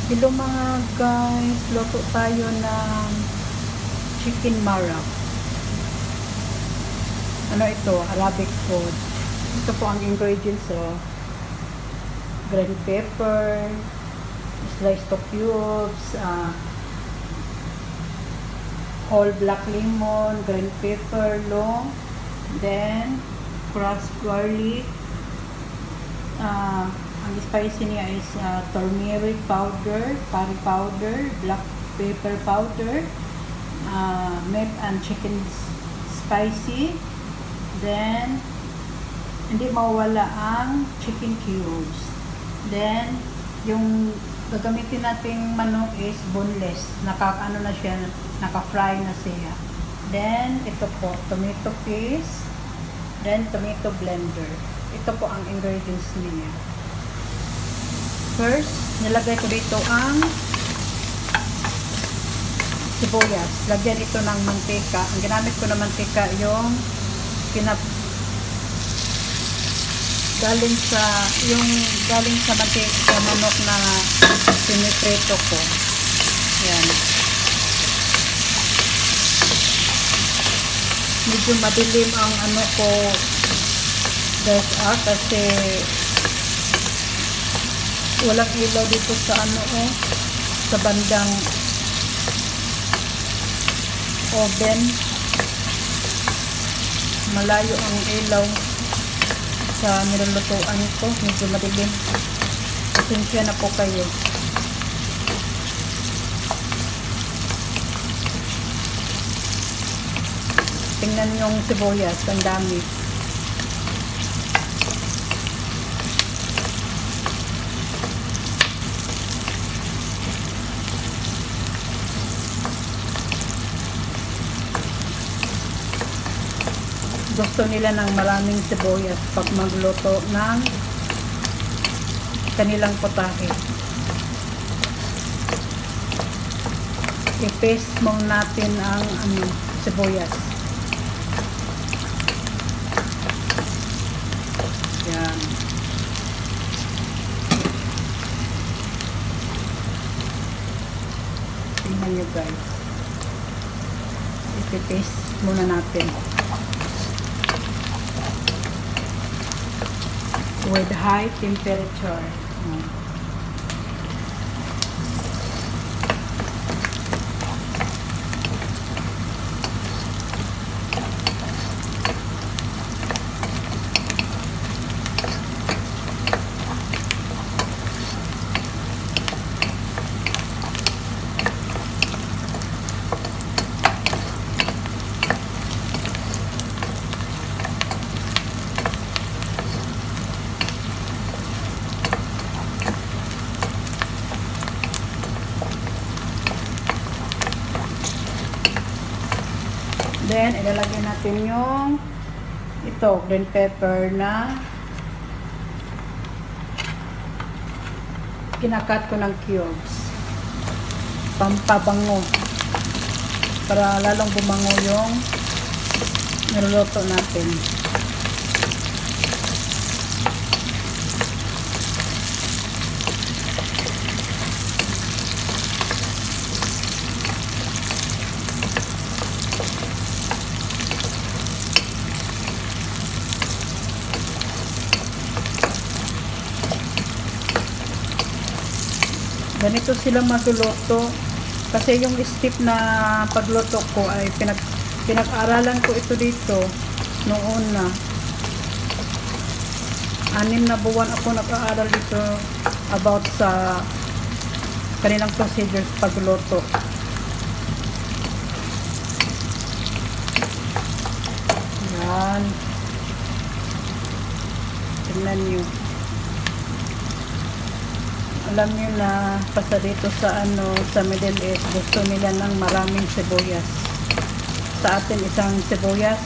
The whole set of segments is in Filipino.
Hello mga guys, luto tayo ng chicken maraq. Ano ito? Arabic food. Ito po ang ingredients, green pepper, sliced to cubes, whole black lemon, green pepper, long, then crushed garlic. Ang spicy niya is turmeric powder, curry powder, black pepper powder, meat and chicken spicy. Then, hindi mawala ang chicken cubes. Then, yung gagamitin nating manok is boneless. Ano na siya, naka-fry na siya. Then, ito po, tomato paste. Then, tomato blender. Ito po ang ingredients niya. First, nilagay ko dito ang sibuyas. Lagyan ito ng mantika. Ang ginamit ko na mantika yung galing sa mantika manok na piniprito ko. Yan. Medyo madilim ang ano ko guys kasi walang ilaw dito sa sa bandang oven. Malayo ang ilaw sa nilulutuan ko, medyo madilim. Pasensya na po kayo. Tingnan yung sibuyas, ang dami. Gusto nila ng maraming sibuyas pag magluto ng kanilang potahe. I-paste mo natin ang sibuyas. Yan. Tingnan nyo guys. I-paste muna natin. With high temperature. Then, ilalagay natin yung green pepper na kinakat ko ng cubes. Pampabango. Para lalong bumango yung niluluto natin. Ganito sila magluluto kasi yung step na pagluto ko ay pinag-aralan ko ito dito noon na 6 na buwan ako nag-aaral dito about sa kanilang procedures pagluto. Yan. Tingnan nyo. Alam niyo na pasa dito sa sa Middle East, gusto nila ng maraming sibuyas. Sa atin isang sibuyas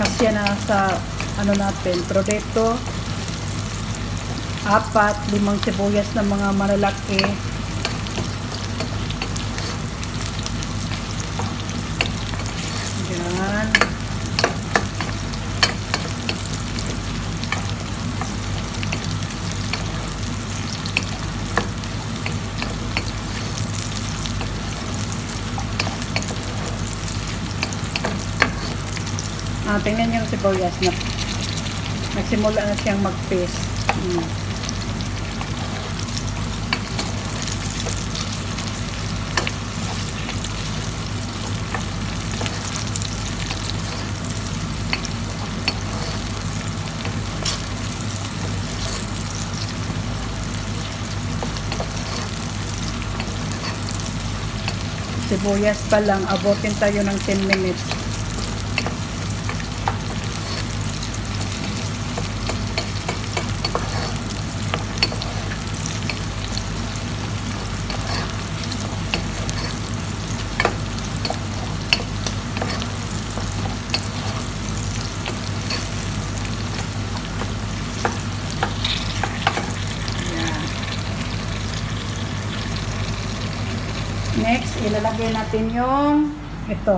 kasi na sa natin, pero dito 4-5 sibuyas na mga malalaki. Yan. Tingnan yung sibuyas na nagsimula na siyang mag-paste. Sibuyas pa lang, abutin tayo ng 10 minutes. Next, ilalagay natin yung ito.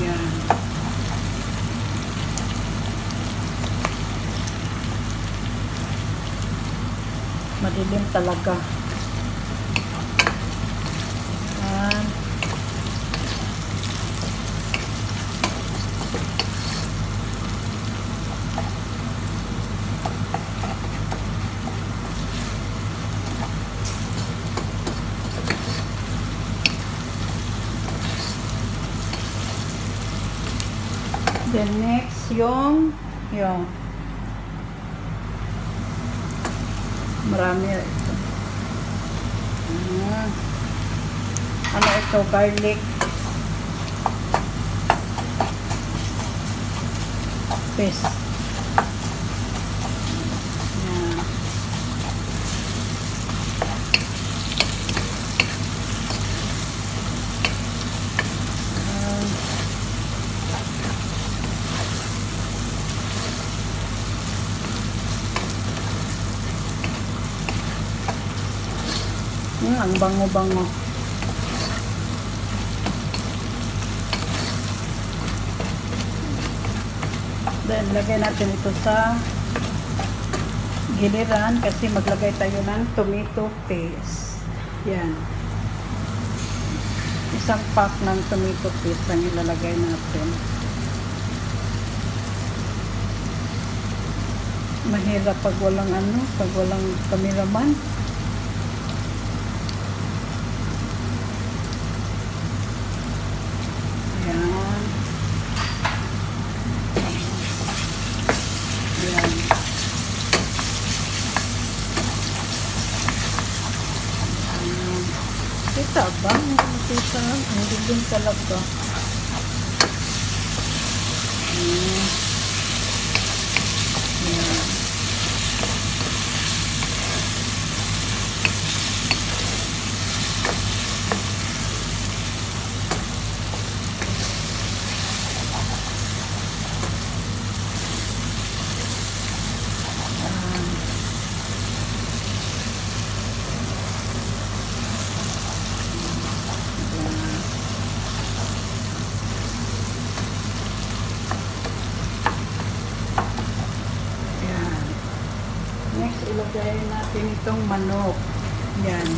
Yan. Madilim talaga. Yan. Then next, yung marami ito. Ano ito? Garlic paste. Yan. Ang bango-bango. Then, lagay natin ito sa giliran kasi maglagay tayo ng tomato paste. Yan. Isang pack ng tomato paste ang ilalagay natin. Mahirap pag walang pag walang cameraman. Kita ba? Kita. Ang dilim talaga. Yan. Next, ilagay natin itong manok. Yan.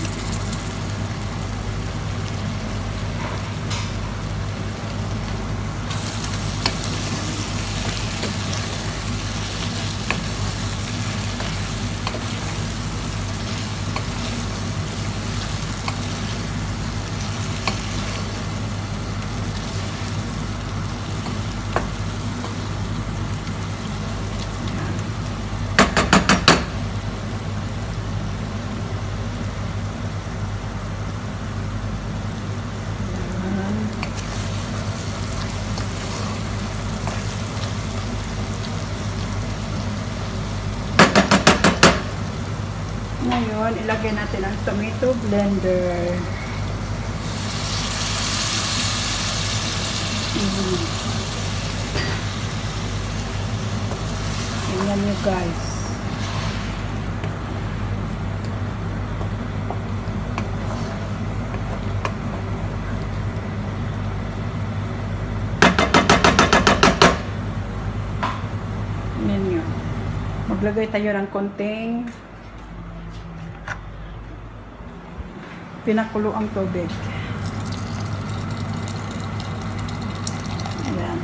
Ngayon, ilagay natin ang tomato blender. Tingnan nyo guys. Tingnan nyo. Maglagay tayo ng konting pinakulo ang tubig. Ayan.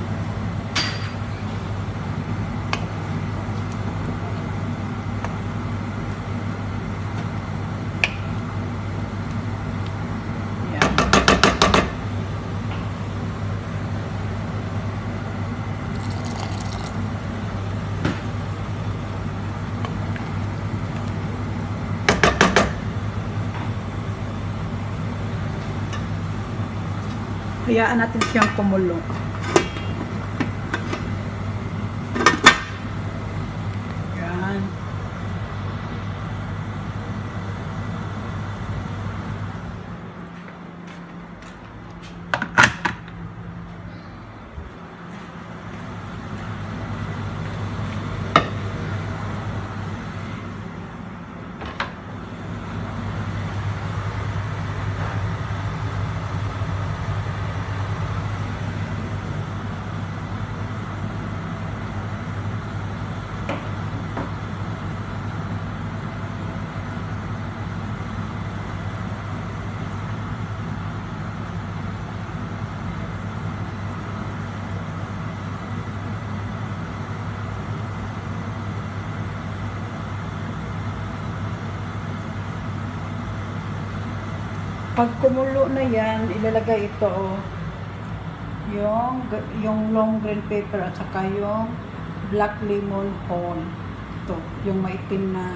Hayaan natin siyang kumulo. Yan. Pag kumulo na yan, ilalagay ito yung long green pepper at saka yung black lemon whole. Ito, yung maitim na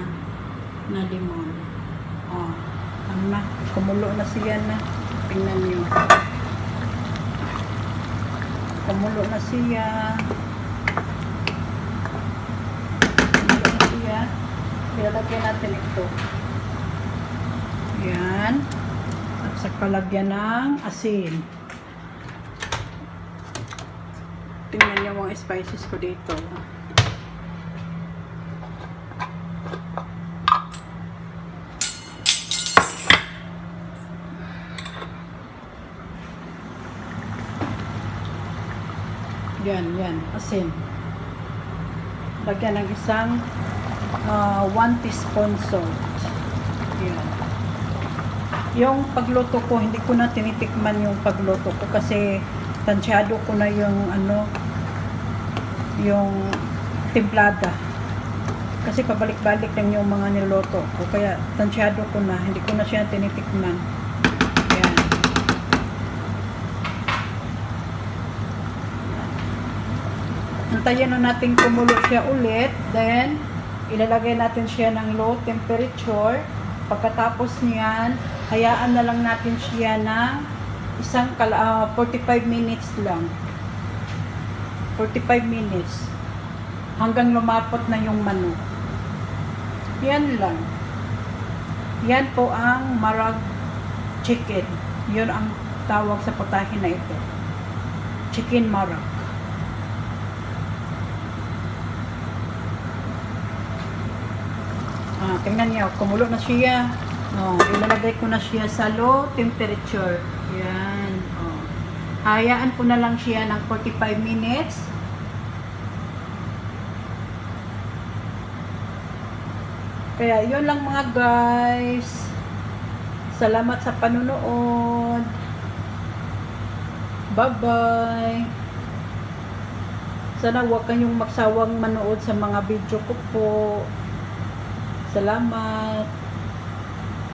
lemon. Ano na, kumulo na siya na. Tingnan niyo. Kumulo na siya. Kumulo na siya. Ilalagay natin ito. Yan. At saka lagyan ng asin. Tingnan niyo mga spices ko dito. Yan, asin. Lagyan ng isang 1 teaspoon salt. Yan. Yung pagluto ko, hindi ko na tinitikman yung pagluto ko kasi tansyado ko na yung templada. Kasi pabalik-balik lang yung mga niluto ko. Kaya tansyado ko na, hindi ko na siya tinitikman. Ayan. Antayin na natin kumulo siya ulit. Then, ilalagay natin siya ng low temperature. Pagkatapos niyan, hayaan na lang natin siya ng 45 minutes lang. 45 minutes. Hanggang lumapot na yung manok. Yan lang. Yan po ang marag chicken. Yun ang tawag sa putahe na ito. Chicken marag. Tingnan niyo, kumulo na siya. Ilalagay ko na siya sa low temperature. Yan. Hayaan ko na lang siya ng 45 minutes. Kaya yun lang mga guys. Salamat sa panunood. Bye-bye. Sana huwag kayong magsawang manood sa mga video ko po. Salamat.